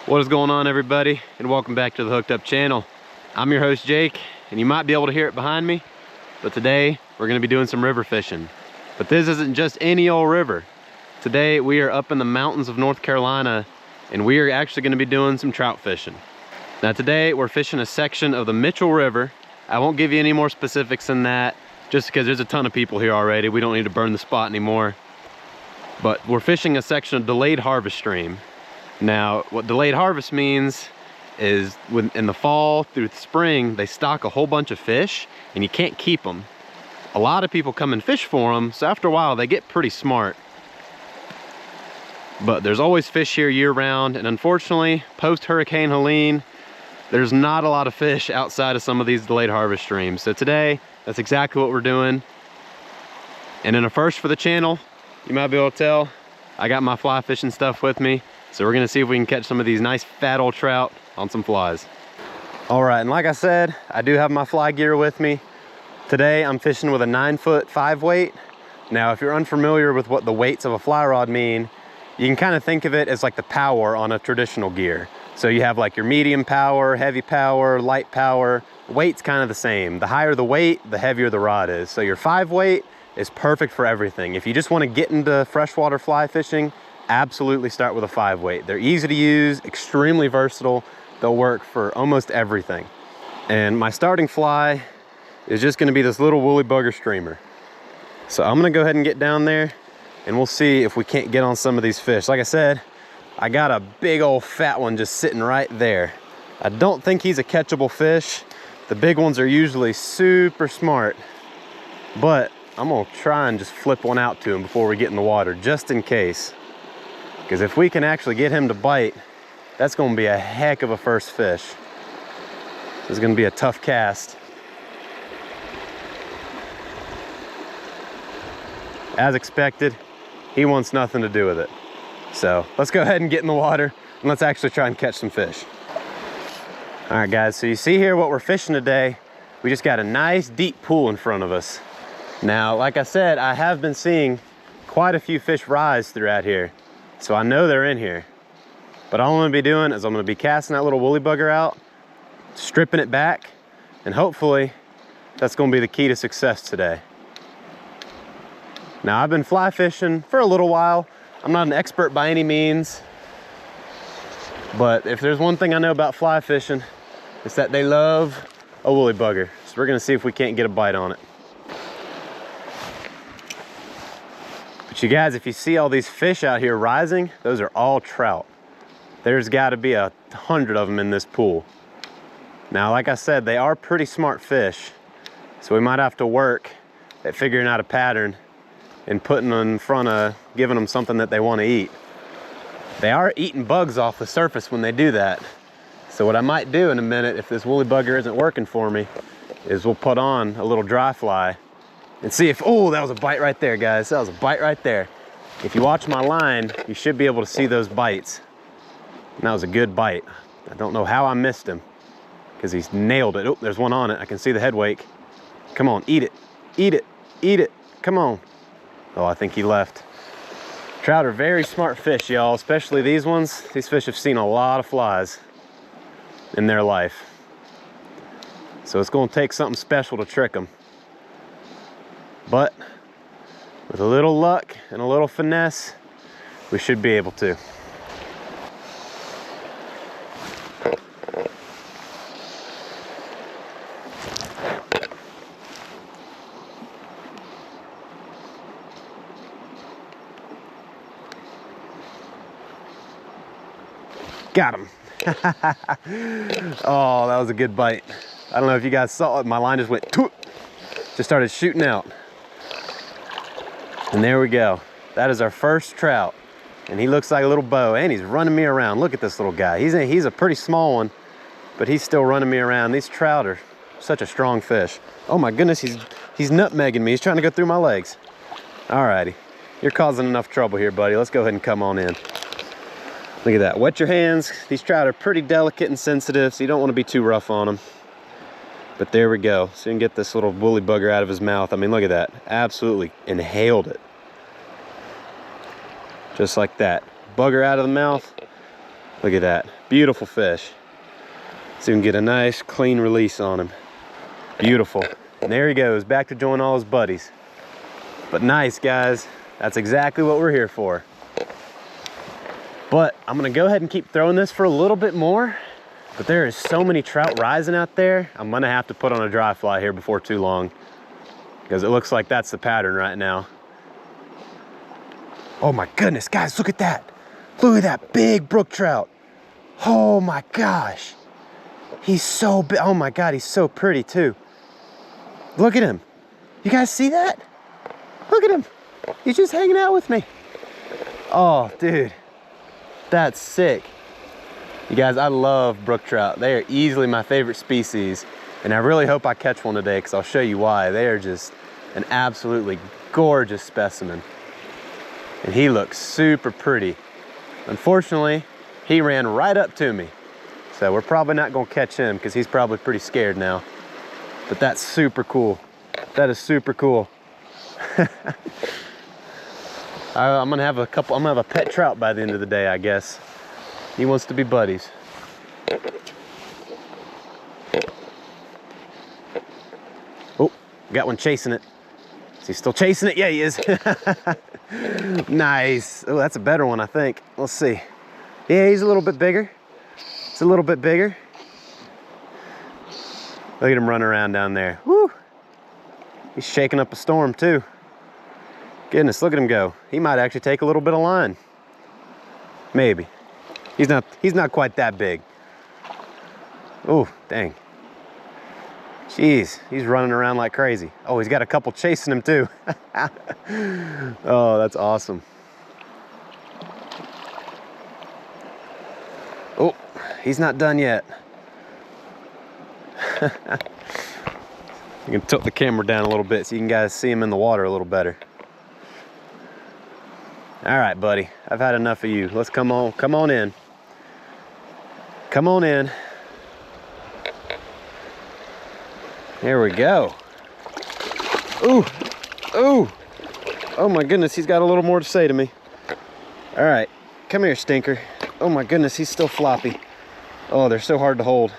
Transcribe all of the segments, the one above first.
What is going on, everybody, and welcome back to the Hooked Up channel. I'm your host Jake, and you might be able to hear it behind me, but today we're going to be doing some river fishing. But this isn't just any old river. Today we are up in the mountains of North Carolina, and we are actually going to be doing some trout fishing. Now today we're fishing a section of the Mitchell River. I won't give you any more specifics than that, just because there's a ton of people here already. We don't need to burn the spot anymore. But we're fishing a section of delayed harvest stream. Now, what delayed harvest means is in the fall through the spring, they stock a whole bunch of fish and you can't keep them. A lot of people come and fish for them, so after a while they get pretty smart. But there's always fish here year round, and unfortunately, post-Hurricane Helene, there's not a lot of fish outside of some of these delayed harvest streams. So today, that's exactly what we're doing. And in a first for the channel, you might be able to tell, I got my fly fishing stuff with me. So we're gonna see if we can catch some of these nice fat old trout on some flies. All right, and like I said, I do have my fly gear with me. Today I'm fishing with a 9-foot 5-weight. Now, if you're unfamiliar with what the weights of a fly rod mean, you can kind of think of it as like the power on a traditional gear. So you have like your medium power, heavy power, light power. Weight's kind of the same. The higher the weight, the heavier the rod is. So your 5-weight is perfect for everything. If you just want to get into freshwater fly fishing, absolutely start with a 5-weight. They're easy to use, extremely versatile. They'll work for almost everything. And my starting fly is just gonna be this little woolly bugger streamer. So I'm gonna go ahead and get down there and we'll see if we can't get on some of these fish. Like I said, I got a big old fat one just sitting right there. I don't think he's a catchable fish. The big ones are usually super smart, but I'm gonna try and just flip one out to him before we get in the water, just in case. Because if we can actually get him to bite, that's going to be a heck of a first fish. This is going to be a tough cast. As expected, he wants nothing to do with it. So let's go ahead and get in the water and let's actually try and catch some fish. All right, guys, so you see here what we're fishing today. We just got a nice deep pool in front of us. Now, like I said, I have been seeing quite a few fish rise throughout here. So I know they're in here, but all I'm gonna be doing is I'm gonna be casting that little woolly bugger out, stripping it back, and hopefully that's gonna be the key to success today. Now, I've been fly fishing for a little while. I'm not an expert by any means, but if there's one thing I know about fly fishing, it's that they love a woolly bugger. So we're gonna see if we can't get a bite on it. But you guys, if you see all these fish out here rising, those are all trout. There's got to be 100 of them in this pool. Now, like I said, they are pretty smart fish, so we might have to work at figuring out a pattern and putting them in front of giving them something that they want to eat. They are eating bugs off the surface when they do that. So what I might do in a minute, if this woolly bugger isn't working for me, is we'll put on a little dry fly and see if, oh, that was a bite right there, guys. That was a bite right there. If you watch my line, you should be able to see those bites. And that was a good bite. I don't know how I missed him because he's nailed it. Oh, there's one on it. I can see the head wake. Come on, eat it, eat it, eat it. Come on. Oh, I think he left. Trout are very smart fish, y'all, especially these ones. These fish have seen a lot of flies in their life. So it's gonna take something special to trick them. But with a little luck and a little finesse, we should be able to. Got him. Oh, that was a good bite. I don't know if you guys saw it. My line just went, just started shooting out. And there we go. That is our first trout. And he looks like a little bow, and he's running me around. Look at this little guy. He's a pretty small one, but he's still running me around. These trout are such a strong fish. Oh my goodness, he's nutmegging me. He's trying to go through my legs. Alrighty, you're causing enough trouble here, buddy. Let's go ahead and come on in. Look at that, wet your hands. These trout are pretty delicate and sensitive, so you don't want to be too rough on them. But there we go. So you can get this little woolly bugger out of his mouth. I mean, look at that. Absolutely inhaled it. Just like that. Bugger out of the mouth. Look at that, beautiful fish. So you can get a nice clean release on him. Beautiful. And there he goes, back to join all his buddies. But nice, guys. That's exactly what we're here for. But I'm gonna go ahead and keep throwing this for a little bit more. But there is so many trout rising out there, I'm gonna have to put on a dry fly here before too long, because it looks like that's the pattern right now. Oh my goodness, guys, look at that. Look at that big brook trout. Oh my gosh. He's so big. Oh my God, he's so pretty too. Look at him. You guys see that? Look at him. He's just hanging out with me. Oh, dude, that's sick. You guys, I love brook trout. They are easily my favorite species, and I really hope I catch one today because I'll show you why. They are just an absolutely gorgeous specimen. And he looks super pretty. Unfortunately, he ran right up to me. So we're probably not gonna catch him because he's probably pretty scared now. But that's super cool. That is super cool. I'm gonna have a pet trout by the end of the day, I guess. He wants to be buddies. Oh, got one chasing it. Is he still chasing it? Yeah, he is. Nice. Oh, that's a better one, I think. Let's see. Yeah, he's a little bit bigger. It's a little bit bigger. Look at him running around down there. Woo! He's shaking up a storm too. Goodness, look at him go. He might actually take a little bit of line. Maybe. He's not quite that big. Oh, dang. Jeez, he's running around like crazy. Oh, he's got a couple chasing him too. Oh, that's awesome. Oh, he's not done yet. You can tilt the camera down a little bit so you can guys see him in the water a little better. All right, buddy, I've had enough of you. Let's come on in. Come on in. There we go. Ooh, ooh. Oh my goodness, he's got a little more to say to me. All right, come here, stinker. Oh my goodness, he's still floppy. Oh, they're so hard to hold.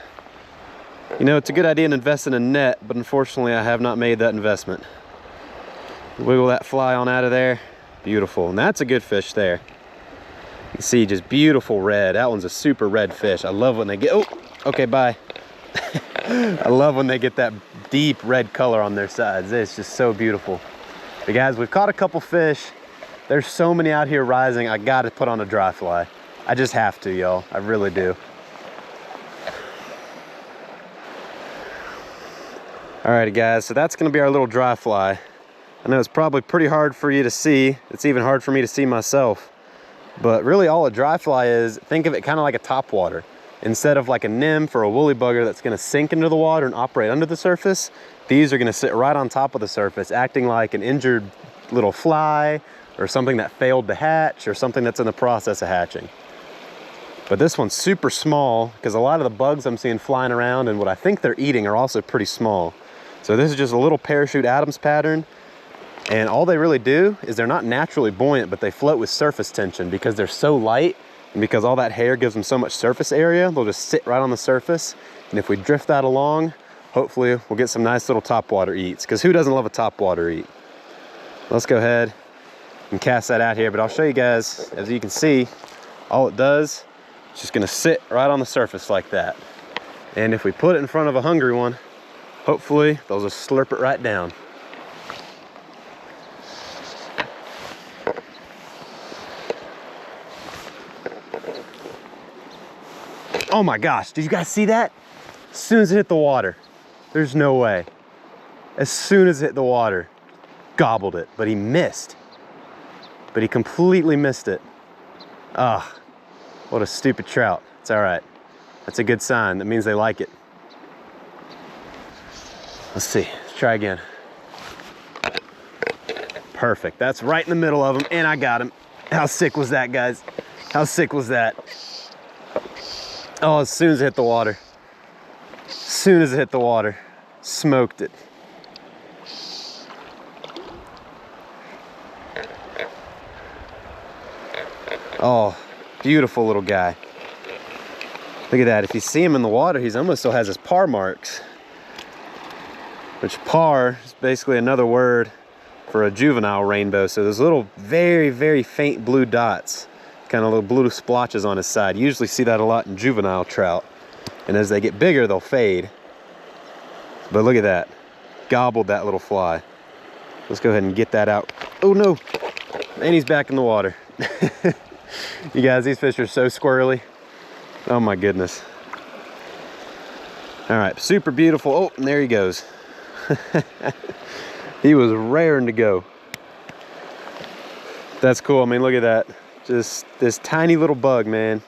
You know, it's a good idea to invest in a net, but unfortunately I have not made that investment. Wiggle that fly on out of there. Beautiful, and that's a good fish there. You can see just beautiful red. That one's a super red fish. I love when they get, oh, okay, bye. I love when they get that deep red color on their sides. It's just so beautiful. But guys, we've caught a couple fish. There's so many out here rising. I gotta put on a dry fly. I just have to, y'all. I really do. Alrighty guys, so that's gonna be our little dry fly. I know it's probably pretty hard for you to see. It's even hard for me to see myself. But really all a dry fly is, think of it kind of like a topwater. Instead of like a nymph or a woolly bugger that's gonna sink into the water and operate under the surface, these are gonna sit right on top of the surface, acting like an injured little fly or something that failed to hatch or something that's in the process of hatching. But this one's super small because a lot of the bugs I'm seeing flying around and what I think they're eating are also pretty small. So this is just a little parachute Adams pattern. And all they really do is they're not naturally buoyant, but they float with surface tension because they're so light and because all that hair gives them so much surface area, they'll just sit right on the surface. And if we drift that along, hopefully we'll get some nice little topwater eats, because who doesn't love a topwater eat? Let's go ahead and cast that out here, but I'll show you guys, as you can see, all it does, it's just gonna sit right on the surface like that. And if we put it in front of a hungry one, hopefully they'll just slurp it right down. Oh my gosh, did you guys see that? As soon as it hit the water, there's no way. As soon as it hit the water, gobbled it, but he missed. But he completely missed it. Ah, what a stupid trout. It's all right. That's a good sign. That means they like it. Let's see, let's try again. Perfect, that's right in the middle of him, and I got him. How sick was that, guys? How sick was that? Oh, as soon as it hit the water. As soon as it hit the water, smoked it. Oh, beautiful little guy. Look at that. If you see him in the water, he's almost still has his par marks. Which par is basically another word for a juvenile rainbow. So there's little very, very faint blue dots, kind of little blue splotches on his side. You usually see that a lot in juvenile trout. And as they get bigger, they'll fade. But look at that. Gobbled that little fly. Let's go ahead and get that out. Oh no, and he's back in the water. You guys, these fish are so squirrely. Oh my goodness. All right, super beautiful. Oh, and there he goes. He was raring to go. That's cool. I mean, look at that. Just this tiny little bug, man.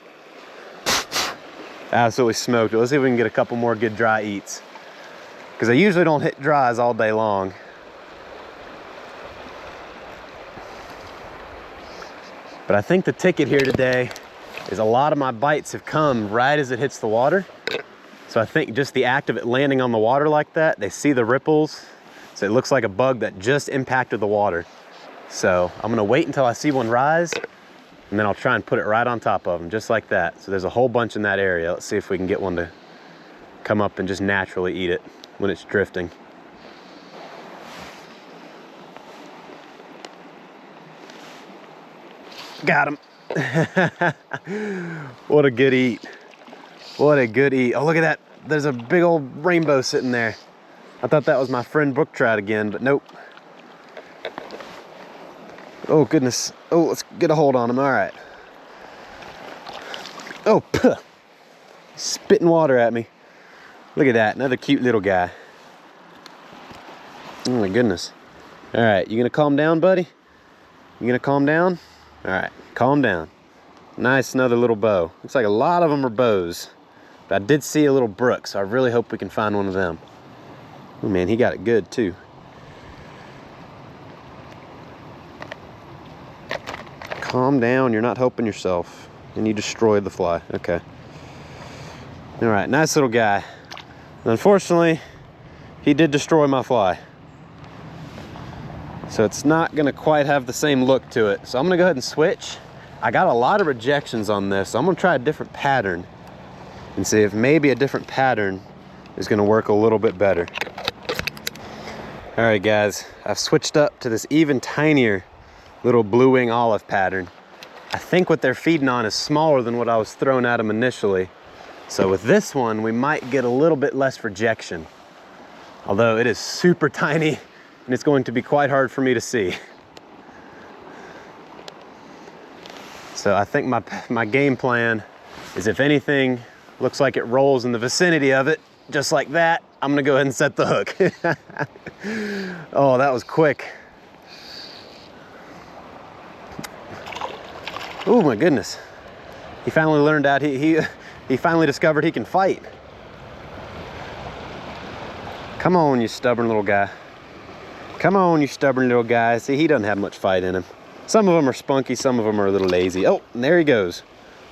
Absolutely smoked it. Let's see if we can get a couple more good dry eats, because I usually don't hit dries all day long. But I think the ticket here today is a lot of my bites have come right as it hits the water. So I think just the act of it landing on the water like that, they see the ripples. So it looks like a bug that just impacted the water. So I'm gonna wait until I see one rise, and then I'll try and put it right on top of them, just like that. So there's a whole bunch in that area. Let's see if we can get one to come up and just naturally eat it when it's drifting. Got him. What a good eat. What a good eat. Oh, look at that. There's a big old rainbow sitting there. I thought that was my friend brook trout again, but nope. Oh, goodness. Oh, let's get a hold on him. All right. Oh, puh. Spitting water at me. Look at that. Another cute little guy. Oh, my goodness. All right. You going to calm down, buddy? You going to calm down? All right. Calm down. Nice, another little bow. Looks like a lot of them are bows. But I did see a little brook, so I really hope we can find one of them. Oh, man, he got it good, too. Calm down, you're not helping yourself. And you destroyed the fly. Okay. All right, nice little guy. Unfortunately, he did destroy my fly. So it's not gonna quite have the same look to it. So I'm gonna go ahead and switch. I got a lot of rejections on this, so I'm gonna try a different pattern and see if maybe a different pattern is gonna work a little bit better. All right, guys, I've switched up to this even tinier little blue wing olive pattern. I think what they're feeding on is smaller than what I was throwing at them initially. So with this one, we might get a little bit less rejection. Although it is super tiny and it's going to be quite hard for me to see. So I think my game plan is, if anything looks like it rolls in the vicinity of it, just like that, I'm gonna go ahead and set the hook. Oh, that was quick. Oh my goodness. He finally learned out, he finally discovered he can fight. Come on, you stubborn little guy. Come on, you stubborn little guy. See, he doesn't have much fight in him. Some of them are spunky, some of them are a little lazy. Oh, and there he goes.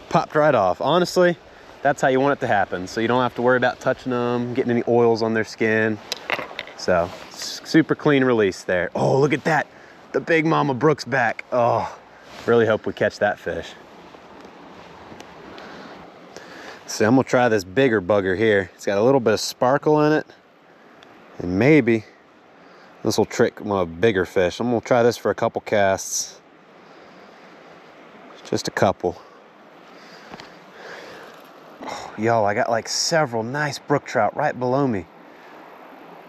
Popped right off. Honestly, that's how you want it to happen. So you don't have to worry about touching them, getting any oils on their skin. So, super clean release there. Oh, look at that. The big mama brook's back. Oh, really hope we catch that fish. So I'm gonna try this bigger bugger here. It's got a little bit of sparkle in it. And maybe this will trick one of bigger fish. I'm gonna try this for a couple casts. Just a couple. Oh, yo, I got like several nice brook trout right below me.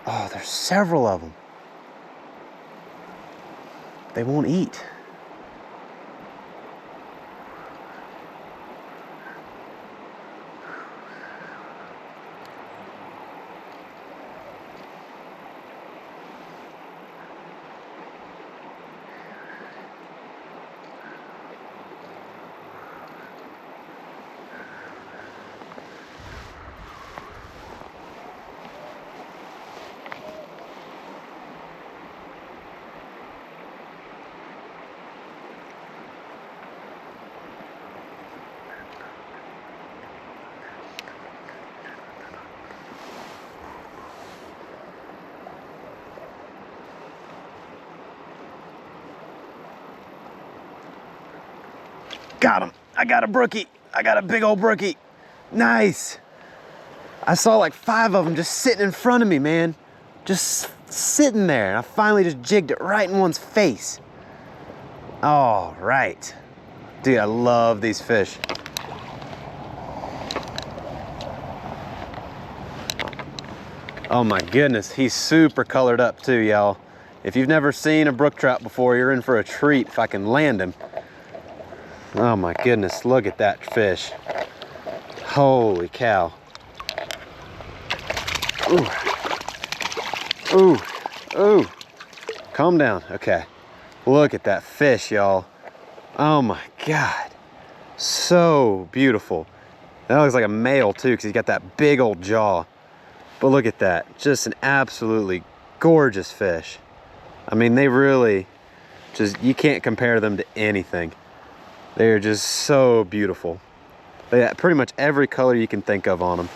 Oh, there's several of them. They won't eat. Got him. I got a brookie. I got a big old brookie. Nice. I saw like 5 of them just sitting in front of me, man. Just sitting there. And I finally just jigged it right in one's face. All right. Dude, I love these fish. Oh my goodness, he's super colored up too, y'all. If you've never seen a brook trout before, you're in for a treat if I can land him. Oh my goodness, look at that fish. Holy cow. Ooh. Ooh. Ooh. Calm down. Okay. Look at that fish, y'all. Oh my God. So beautiful. That looks like a male too, because he's got that big old jaw. But look at that. Just an absolutely gorgeous fish. I mean, they really just, you can't compare them to anything. They're just so beautiful. They got pretty much every color you can think of on them.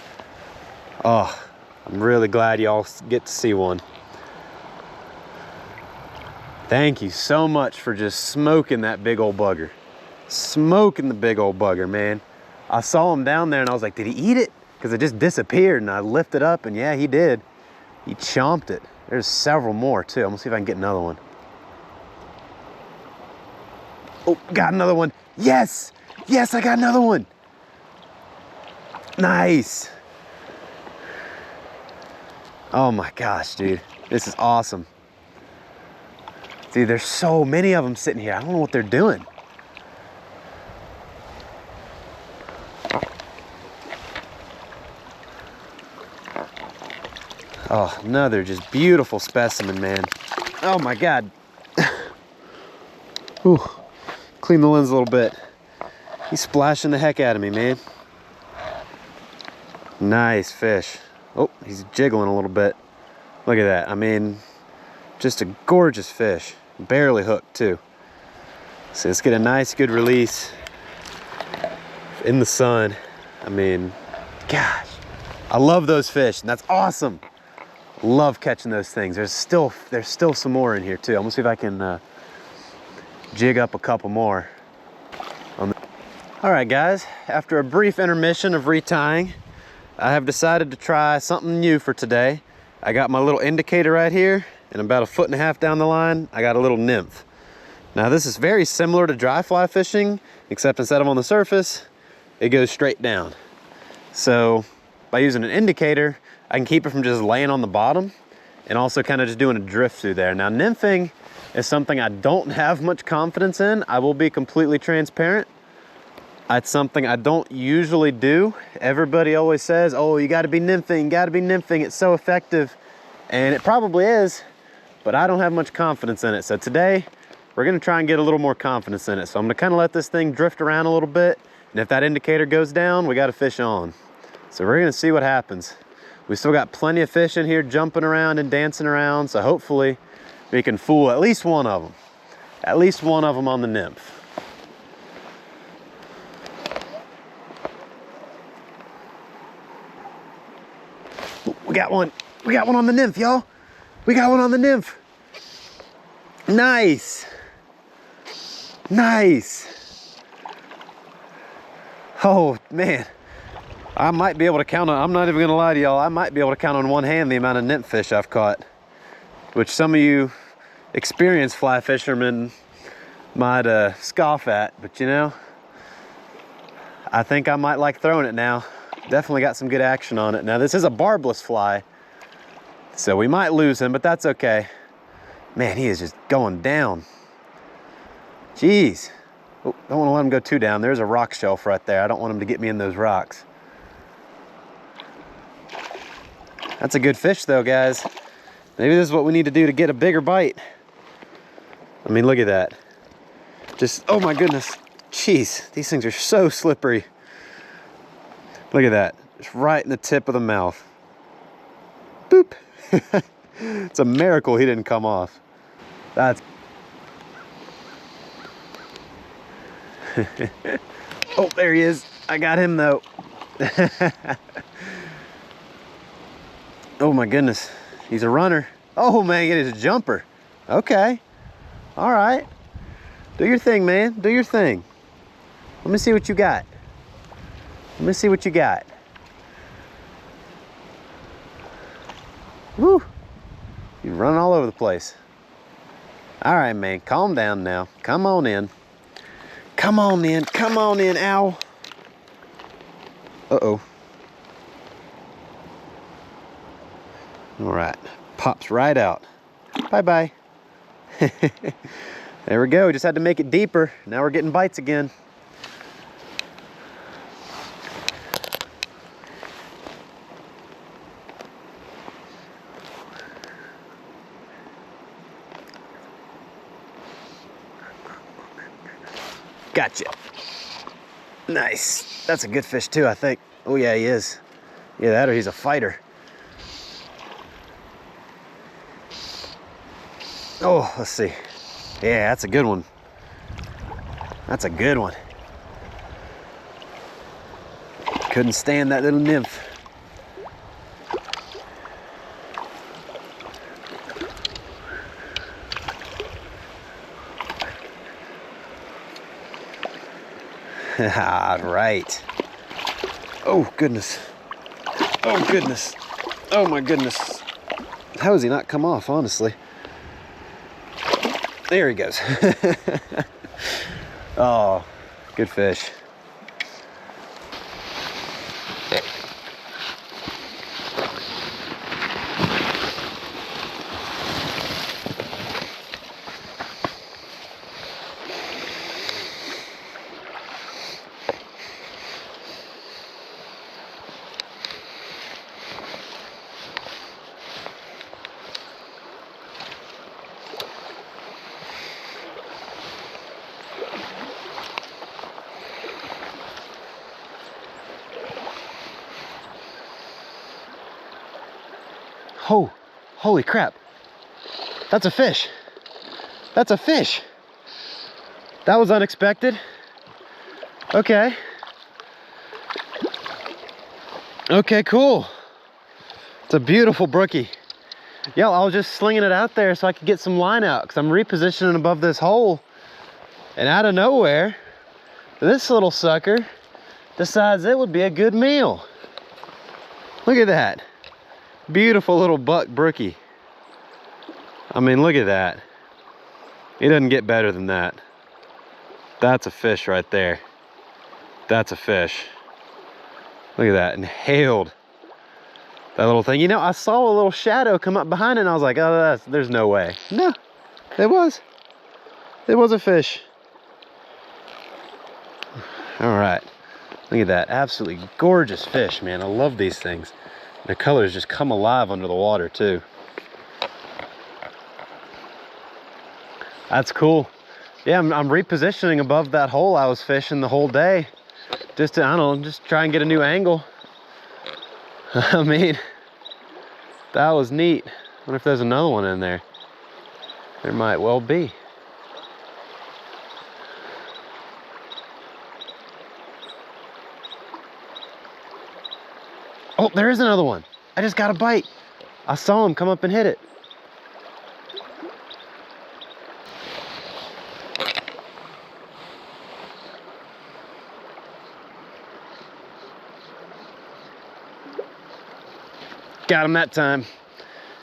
Oh, I'm really glad y'all get to see one. Thank you so much for just smoking that big old bugger. Smoking the big old bugger, man. I saw him down there and I was like, did he eat it? Because it just disappeared, and I lifted up, and yeah, he did. He chomped it. There's several more too. I'm gonna see if I can get another one. Oh, got another one. Yes, yes, I got another one. Nice. Oh my gosh, dude, this is awesome. Dude, there's so many of them sitting here. I don't know what they're doing. Oh, another just beautiful specimen, man. Oh my God. Ooh, clean the lens a little bit. He's splashing the heck out of me, man. Nice fish. Oh, he's jiggling a little bit. Look at that. I mean, just a gorgeous fish. Barely hooked too. So let's get a nice, good release in the sun. I mean, gosh, I love those fish, and that's awesome. Love catching those things. There's still some more in here too. I'm gonna see if I can jig up a couple more. All right, guys, after a brief intermission of retying, I have decided to try something new for today. I got my little indicator right here, and about 1.5 feet down the line, I got a little nymph. Now this is very similar to dry fly fishing, except instead of on the surface, it goes straight down. So by using an indicator, I can keep it from just laying on the bottom and also kind of just doing a drift through there. Now, nymphing is something I don't have much confidence in. I will be completely transparent. It's something I don't usually do. Everybody always says, oh, you gotta be nymphing, it's so effective. And it probably is, but I don't have much confidence in it. So today, we're gonna try and get a little more confidence in it. So I'm gonna kind of let this thing drift around a little bit. And if that indicator goes down, we got a fish on. So we're gonna see what happens. We still got plenty of fish in here jumping around and dancing around, so hopefully we can fool at least one of them. At least one of them on the nymph. We got one. We got one on the nymph, y'all. We got one on the nymph. Nice. Nice. Oh, man. I might be able to count on, I'm not even gonna lie to y'all, I might be able to count on one hand the amount of nymph fish I've caught, which some of you experienced fly fishermen might scoff at, but you know, I think I might like throwing it now. Definitely got some good action on it. Now this is a barbless fly, so we might lose him, but that's okay. Man, he is just going down. Jeez. Oh, don't want to let him go too down. There's a rock shelf right there. I don't want him to get me in those rocks. That's a good fish though, guys. Maybe this is what we need to do to get a bigger bite. I mean, look at that. Just, oh my goodness. Jeez, these things are so slippery. Look at that. Just right in the tip of the mouth. Boop. It's a miracle he didn't come off. That's... Oh, there he is. I got him though. Oh my goodness, he's a runner. Oh man, it is a jumper. Okay, all right. Do your thing, man, do your thing. Let me see what you got. Let me see what you got. Woo! You're running all over the place. All right, man, calm down now. Come on in. Come on in, come on in, ow. Uh-oh. All right, pops right out. Bye-bye. There we go, we just had to make it deeper. Now we're getting bites again. Gotcha. Nice. That's a good fish too, I think. Oh yeah, he is. Yeah, that or he's a fighter. Oh, let's see. Yeah, that's a good one. That's a good one. Couldn't stand that little nymph. All right. Oh, goodness. Oh, goodness. Oh, my goodness. How has he not come off, honestly? There he goes. Oh, good fish. Oh, holy crap. That's a fish. That's a fish. That was unexpected. Okay. Okay, cool. It's a beautiful brookie. Yeah, I was just slinging it out there so I could get some line out because I'm repositioning above this hole. And out of nowhere, this little sucker decides it would be a good meal. Look at that. Beautiful little buck brookie. I mean, look at that. It doesn't get better than that. That's a fish right there. That's a fish. Look at that, inhaled that little thing. You know, I saw a little shadow come up behind it and I was like, oh, there's no way. No, it was. It was a fish. All right, look at that, absolutely gorgeous fish, man. I love these things. The colors just come alive under the water too. That's cool. Yeah, I'm repositioning above that hole I was fishing the whole day. Just to, I don't know, just try and get a new angle. I mean, that was neat. I wonder if there's another one in there. There might well be. Oh, there is another one. I just got a bite. I saw him come up and hit it. Got him that time.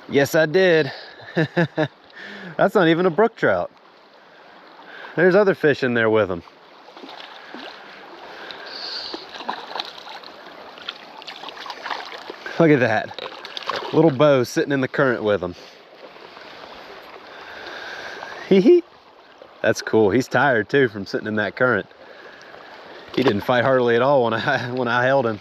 Yes, I did. That's not even a brook trout. There's other fish in there with him. Look at that. Little bow sitting in the current with him. That's cool. He's tired too from sitting in that current. He didn't fight hardly at all when I held him.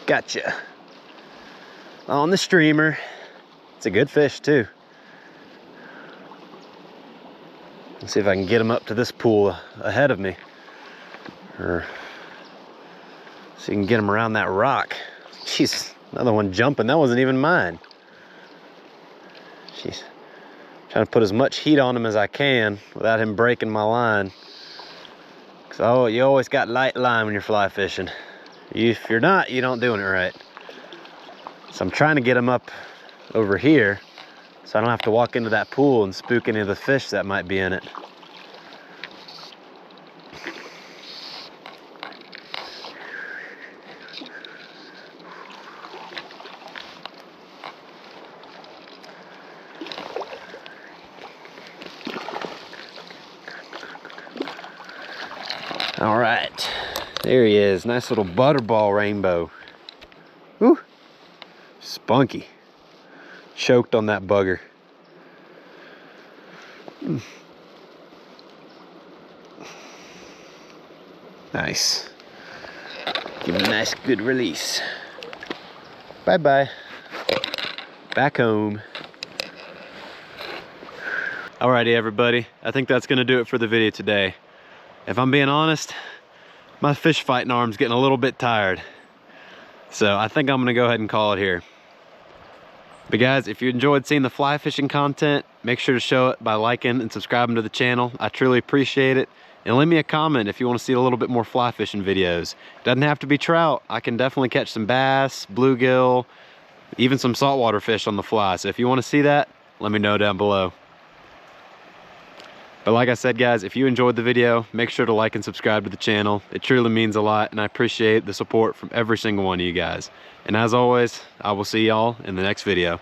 Gotcha. On the streamer. It's a good fish too. Let's see if I can get him up to this pool ahead of me. Or see if I can get him around that rock. Jeez, another one jumping. That wasn't even mine. Jeez. Trying to put as much heat on him as I can without him breaking my line. So you always got light line when you're fly fishing. If you're not, you don't doing it right. So I'm trying to get them up over here so I don't have to walk into that pool and spook any of the fish that might be in it. All right, there he is. Nice little butterball rainbow. Whew, spunky. Choked on that bugger. Nice. Give him a nice good release. Bye-bye. Back home. Alrighty, everybody. I think that's gonna do it for the video today. If I'm being honest, my fish fighting arm's getting a little bit tired. So I think I'm gonna go ahead and call it here. But guys, if you enjoyed seeing the fly fishing content, make sure to show it by liking and subscribing to the channel. I truly appreciate it. And leave me a comment if you want to see a little bit more fly fishing videos. It doesn't have to be trout. I can definitely catch some bass, bluegill, even some saltwater fish on the fly. So if you want to see that, let me know down below. But like I said, guys, if you enjoyed the video, make sure to like and subscribe to the channel. It truly means a lot, and I appreciate the support from every single one of you guys. And as always, I will see y'all in the next video.